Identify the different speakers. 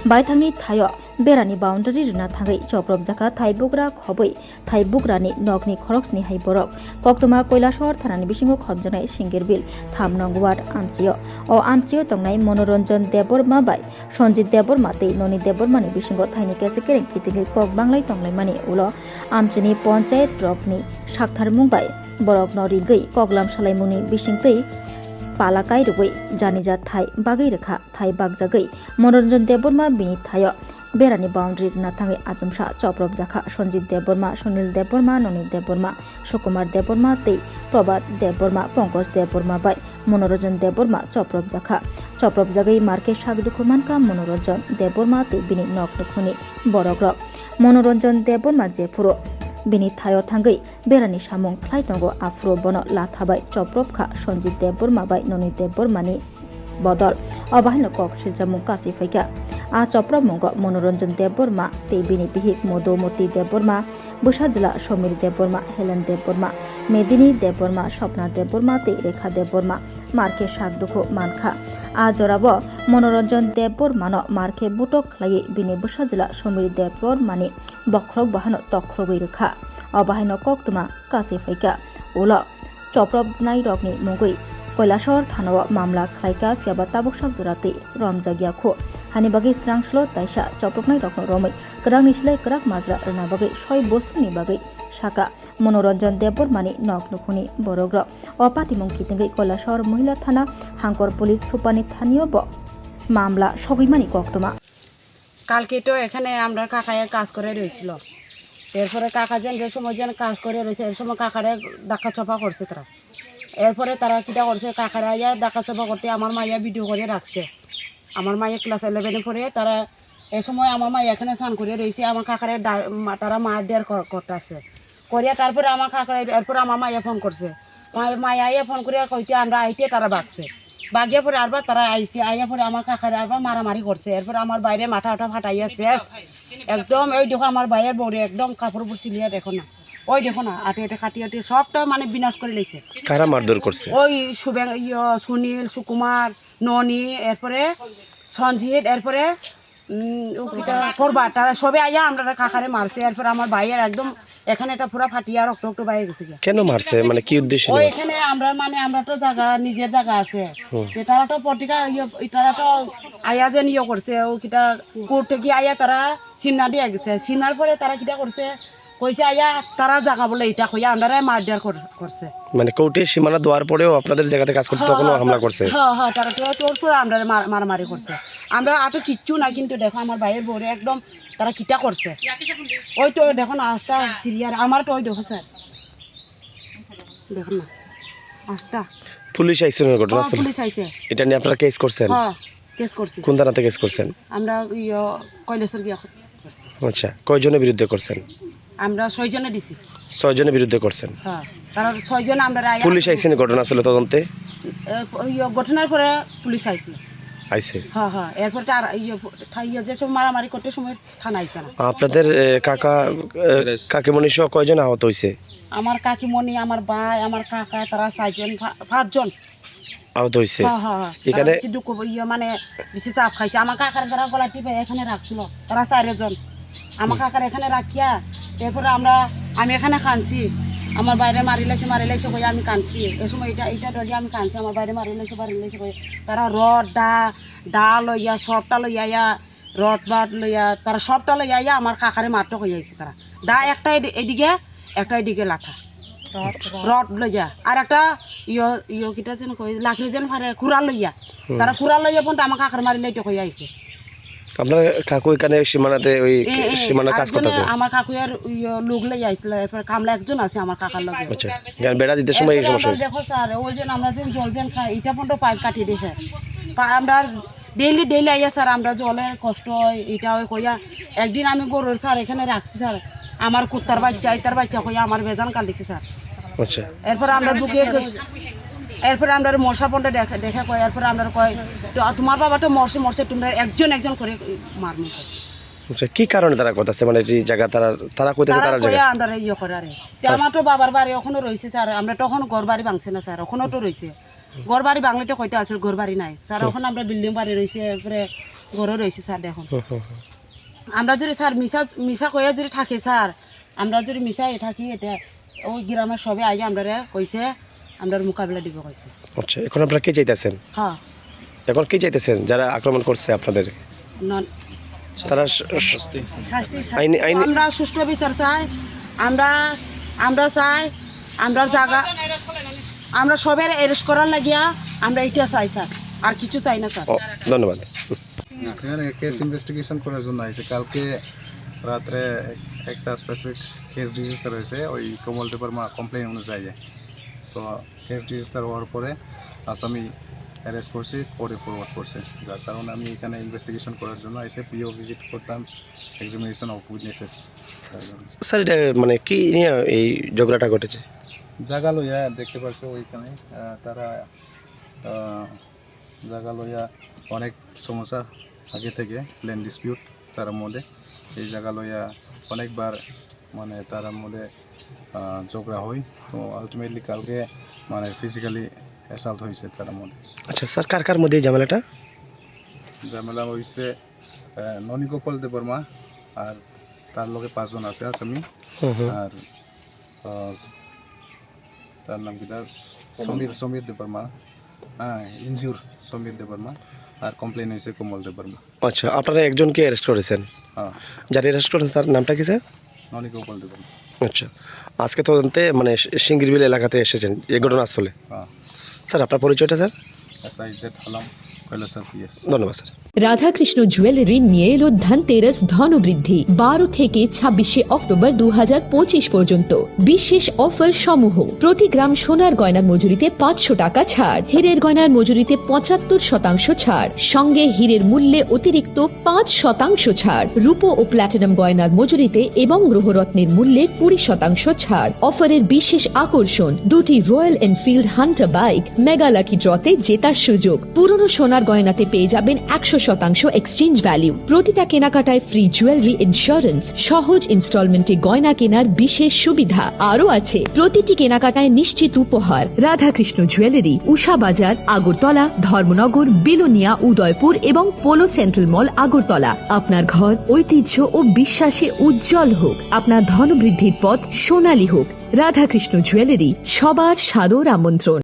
Speaker 1: बायथांनि थायो बेरानि बाउन्डारि रिना थाङै चप्रब जाखा थाइबुग्रा खबै थाइबुग्रानि नगनि खरक्सनि हाइ बरक कक्टमा কৈलासहर थानानि बिसिङाव खबजानाय सिंगिरबिल 3 नं वार्ड आमचियो अ आमचियो तंनाय मनोरञ्जन देबरमा बाय सन्जित देबरमा तै ननि देबरमानि बिसिङाव थाइनि केसे केरें कितिङै कक बांलाय तंलाय मानि उलो आमचिनि पञ्चायत रकनि साक्थार मुंबाय बरक नरिगै कगलाम सालायमुनि बिसिङतै पालाकाय रुगै जानिजा थाइ बागै रेखा थाइ बागजागै मनोरञ्जन देबरमा बिनि थायो बेरानि बाउन्ड्री ना थाङै आजमसा चप्रब जाखा सन्जित देबरमा सुनील देबरमा ननि देबरमा सुकुमार देबरमा तै प्रभात देबरमा पंकज देबरमा बाय मनोरञ्जन देबरमा चप्रब जागै मार्के साग दुखुमानका मनोरञ्जन देबरमा तै बिनि नक दुखुनि बरग्र मनोरञ्जन देबरमा जेफुरो बिनि थायो थाङै बेरानि सामुं ख्लाइतंगो आफ्रो बन लाथाबाय चप्रबखा सन्जित देबरमा बाय ननि देबरमानि बदल अबाहन कक सिलजामुं कासि फैका आ चप्रब मुंग मनोरञ्जन देबरमा तै बिनि बिहिक मधुमती देबरमा बुसा जिला समीर देबरमा हेलेन देबरमा मेदिनी देबरमा सपना देबरमा तै रेखा देबरमा मार्के साग दुखु मानखा आ जराब मनोरञ्जन देबरमान मार्के बुटक ख्लायै बिनि बुसा जिला समीर देबरमानि बख्रक बाहन तख्रगै रेखा अबाहन कक्तमा कासि फैका उल चप्रब नाय रकनि मुंगै কৈলাসহর থানাও মামলা খ্লাইকা ফিয়াবা তাবকসাক দুরাতে রমজাগিয়াখো হানি বাগै স্রাংসলো তাইসা চপ্রকনাই রকম রमै গরাং নিসলাই গরাক মাজরা রনা বাগै সয় বস্তুনি বাগै সাকা মনোরঞ্জন দেববর্মানি নক নুখুনি বরগ্র অপাটিমং কিতিঙ্গै কৈলাসহর মহিলা থানা হাঙ্কর পুলিশ সুপানি থানীয় ব মামলা সগৈমানি কক্তমা
Speaker 2: কালকে তো এখানে আমরা কাকায় কাজ করে রয়েছিল এরপরে কাকা যে সময় যেন কাজ করে রয়েছে এর সময় কাকারে ডাকা চপা করছে তারা এরপরে তারা কিটা করছে কাকারা আইয়া ডাকা চপা করতে আমার মাইয়া ভিডিও করে রাখছে আমার মাইয়া ক্লাস 11-এ পড়ে তারা এই সময় আমার মাইয়া এখানে স্নান করে রয়েছে আমার কাকারে তারা মার দেয়ার করতেছে করিয়া তারপরে আমার কাকারা এরপরে আমার মাইয়া ফোন করছে মাইয়া আইয়া ফোন করিয়া কইতে আমরা আইতে তারা বাগছে বাগিয়া পরে আরবার তারা আইসে আইয়া পরে আমার কাকারে আরবার মারামারি করছে এরপরে আমার বাইরে মাথা ফাটাইয়া শেষ একদম ওই দেখো আমার বাইরের বউরে একদম কাপড় উপর সিলিয়া দেখো না ওই দেখো না আটে কাটি সবটা মানে বিনাশ করে লেছে
Speaker 3: কারা মারধর করছে
Speaker 2: ওই সুনীল সুকুমার ননি এরপরে সঞ্জিত এরপরে করবা তারা সবে আইয়া আমরা কাকারে মারছে এরপরে আমার ভাইয়ের একদম এখানে এটা পুরা ফাটিয়া রক্ত বাইরে গেছে
Speaker 3: কেন মারছে মানে কি উদ্দেশ্য
Speaker 2: ওই এখানে আমরা তো জায়গা নিজের জায়গা আছে তারা তো পটিকা তারা তো আয়া যেন করছে ও কিটা কোর্ট থেকে আয়া তারা সিমনা দিয়ে গেছে সিমনার পরে তারা কিটা করছে কইছে আয়া তারা জায়গা বলে এটা কইয়া আমরা মারধর করছে
Speaker 3: মানে কোর্টের সীমানা দেওয়ার পরেও আপনাদের জায়গাতে কাজ করতে তখনও হামলা করছে
Speaker 2: হ্যাঁ তারা তোর পরে আমরা মারামারি করছে আমরা আটো কিচ্ছু না কিন্তু দেখো আমার ভাইয়ের বউরে একদম তারা কিটা করছে ওই তো দেখো না আস্তা সিরিয়ার আমার তো ওই দেখো স্যার দেখো না আস্তা
Speaker 3: পুলিশ আইছে না ঘটনা
Speaker 2: পুলিশ আইছে
Speaker 3: এটা নিয়ে আপনারা কেস করছেন
Speaker 2: হ্যাঁ কেস করছি
Speaker 3: কোন থানাতে কেস করছেন
Speaker 2: আমরা কৈলাসর গিয়া করছি
Speaker 3: আচ্ছা কয়জনের বিরুদ্ধে করছেন
Speaker 2: আমরা 6 জনে দিছি
Speaker 3: 6 জনের বিরুদ্ধে করছেন
Speaker 2: হ্যাঁ তারা 6 জন আমরা
Speaker 3: পুলিশ আইছে না ঘটনা ছিল তদন্তে
Speaker 2: ঘটনার পরে পুলিশ আইছে
Speaker 3: হ্যাঁ
Speaker 2: এরপর যে সব মারামারি করতে সময় থানা আইছে না
Speaker 3: আপনাদের কাকিমণি সহ কয়জন আহত হইছে
Speaker 2: আমার কাকিমণি আমার ভাই আমার কাকা তারা 5জন
Speaker 3: আহত হইছে
Speaker 2: হ্যাঁ
Speaker 3: এখানে
Speaker 2: মানে বেশি চাপ খাইছে আমার কাকার যারা গলা টিপে এখানে রাখছিল তারা 4 জন আমার কাকার এখানে রাখিয়া এরপরে আমি এখানে কাঁদছি আমার বাইরে মারিলাইছে কই আমি কাঁদছি এই সময় এটা ধরে আমি কাঁদছি আমার বাইরে মারিলাইছে কই তারা রড ডা লইয়া সবটা লইয়া রড বাট লইয়া তারা সবটা লইয়া আমার কাকারে মারতে হয়ে আইছে তারা ডা একটা এদিকে লাঠা রড লইয়া আর একটা কিটা যেন কই লাকড়ি যেন ফারে খুরা লইয়া তারা খুরা লইয়া পর্যন্ত আমার কাকার মারিলাইতে হয়ে আইছে
Speaker 3: আপনার কাকু এখানে সীমানাতে ওই সীমানা কাজ করতেছে
Speaker 2: আমার কাকুয়ার লোক লই আইছিল এরপর কামলা একজন আছে আমার কাকার লগে
Speaker 3: আচ্ছা গান বেড়া দিতে সময় এই সমস্যা
Speaker 2: দেখো স্যার ওই যে আমরা যে জল যেন খাই এটা পর্যন্ত পাইপ কাটি দেখে আমরা ডেইলি আইয়া স্যার আমরা জলের কষ্ট হয় এটা হয় কইয়া একদিন আমি গরুর স্যার এখানে রাখছি স্যার আমার কুত্তার বাচ্চা কইয়া আমার বেজান কান্দিছে স্যার
Speaker 3: আচ্ছা
Speaker 2: এরপর আমরা বুকে এরপর আমরা মশা পন্ডা দেখা কয় এরপর আমরা কয় তোমার বাবা তো মরছে তোমরা একজন করে মারমু
Speaker 3: আচ্ছা কি কারণে তারা কথাছে মানে এই জায়গা তারা কইতাছে তারা জায়গা
Speaker 2: আমরা করে আরে আমার তো বাবার বাড়ি এখনো রইছে স্যার আমরা তখন ঘর বাড়ি ভাঙছে না স্যার এখনো তো রইছে ঘর বাড়ি ভাঙলে তো কয়টা আছে ঘর বাড়ি নাই স্যার এখন আমরা বিল্ডিং বাড়ি রইছে এরপরে ঘরে রয়েছে স্যার দেখুন আমরা যদি স্যার মিশা কয়ে যদি থাকি স্যার আমরা যদি মিশা থাকি এটা ওই গ্রামের সবাই আগে আমরা কইছে আমরা মোকাবিলা দিব কইছে।
Speaker 3: আচ্ছা এখন আপনারা কি চাইতেছেন?
Speaker 2: হ্যাঁ
Speaker 3: এখন কি চাইতেছেন যারা আক্রমণ করছে আপনাদের? তারা
Speaker 2: শাস্তি
Speaker 3: আইনি
Speaker 2: আমরা সুষ্ঠু বিচার চাই, আমরা চাই আমরা জায়গা আমরা সবের অ্যারেস্ট করার লাগিয়া আমরা এটা চাই স্যার, আর কিছু চাই না স্যার।
Speaker 3: ধন্যবাদ।
Speaker 4: এখানে কেস ইনভেস্টিগেশন করার জন্য আছে। কালকে রাত্রে একটা স্পেসিফিক কেস রেজিস্টার হয়েছে ওই কমল দেববর্মা কমপ্লেন অনুযায়ী। তো কেস রেজিস্টার হওয়ার পরে আসামি অ্যারেস্ট করছি, কোর্টে ফরওয়ার্ড করছে, যার কারণে আমি এখানে ইনভেস্টিগেশন করার জন্য এসে পিও ভিজিট করতাম, এক্সামিনেশন অফ উইটনেসেস।
Speaker 3: স্যার এটা মানে কি নিয়ে এই ঝগড়াটা ঘটেছে?
Speaker 4: জায়গা লইয়া দেখতে পাচ্ছ ওইখানে তারা জায়গা লইয়া অনেক সমস্যা আগে থেকে, ল্যান্ড ডিসপিউট তার মধ্যে। এই জায়গা লইয়া অনেকবার মানে তার মধ্যে ঝগড়া হয়। তো আলটিমেটলি কালকে মানে ফিজিক্যালি অ্যাসাল্ট হয়েছে তার মধ্যে।
Speaker 3: আচ্ছা স্যার কার কার মধ্যে এই ঝামেলাটা?
Speaker 4: ঝামেলা হয়েছে ননীগোপাল দেববর্মা আর তার লগে 5 জন আছে আসামি। আর তার নাম কি তার সমীর দেববর্মা, ইনজুর সমীর দেববর্মা, আর কমপ্লেন হয়েছে কমল দেববর্মা।
Speaker 3: আচ্ছা আপনারা একজনকে অ্যারেস্ট করেছেন?
Speaker 4: হ্যাঁ,
Speaker 3: যারা অ্যারেস্ট করেছেন তার নামটা কি স্যার?
Speaker 4: ননীগোপাল দেববর্মা।
Speaker 3: আচ্ছা আজকে তদন্তে মানে সিঙ্গিরবিল এলাকাতে এসেছেন এই ঘটনাস্থলে।
Speaker 4: হ্যাঁ
Speaker 3: স্যার আপনার পরিচয়টা স্যার?
Speaker 4: SIZ আলম কৈলাসর PS।
Speaker 3: ধন্যবাদ স্যার।
Speaker 5: রাধাকৃষ্ণ জুয়েলারি নিয়ে এলো ধনতেরাস ধনবৃদ্ধি 12 থেকে 26 অক্টোবর 2025 পর্যন্ত। বিশেষ অফার সমূহ: প্রতি গ্রাম সোনার গয়নার মজুরিতে 500 টাকা ছাড়, হীরের গয়নার মজুরিতে 75% ছাড়, সঙ্গে হীরের মূল্যে অতিরিক্ত 5% ছাড়, রূপো ও প্ল্যাটিনাম গয়নার মজুরিতে এবং গ্রহরত্নের মূল্যে 20% ছাড়। অফারের বিশেষ আকর্ষণ: দুটি royal Enfield hunter bike mega lucky ড্রতে জেতার সুযোগ। পুরনো সোনার গয়নাতে পেয়ে যাবেন 100% এক্সচেঞ্জ ভ্যালু। প্রতিটা কেনাকাটায় ফ্রি জুয়েলারি ইন্স্যুরেন্স, সহজ ইনস্টলমেন্টে গয়না কেনার বিশেষ সুবিধা আরও আছে। প্রতিটি কেনাকাটায় নিশ্চিত উপহার। রাধাকৃষ্ণ জুয়েলারি, উষা বাজার, আগরতলা, ধর্মনগর, বিলোনিয়া, উদয়পুর এবং পোলো সেন্ট্রাল মল, আগরতলা। আপনার ঘর ঐতিহ্য ও বিশ্বাসে উজ্জ্বল হোক, আপনার ধনবৃদ্ধির পথ সোনালী হোক। রাধাকৃষ্ণ জুয়েলারি, সবার সাদর আমন্ত্রণ।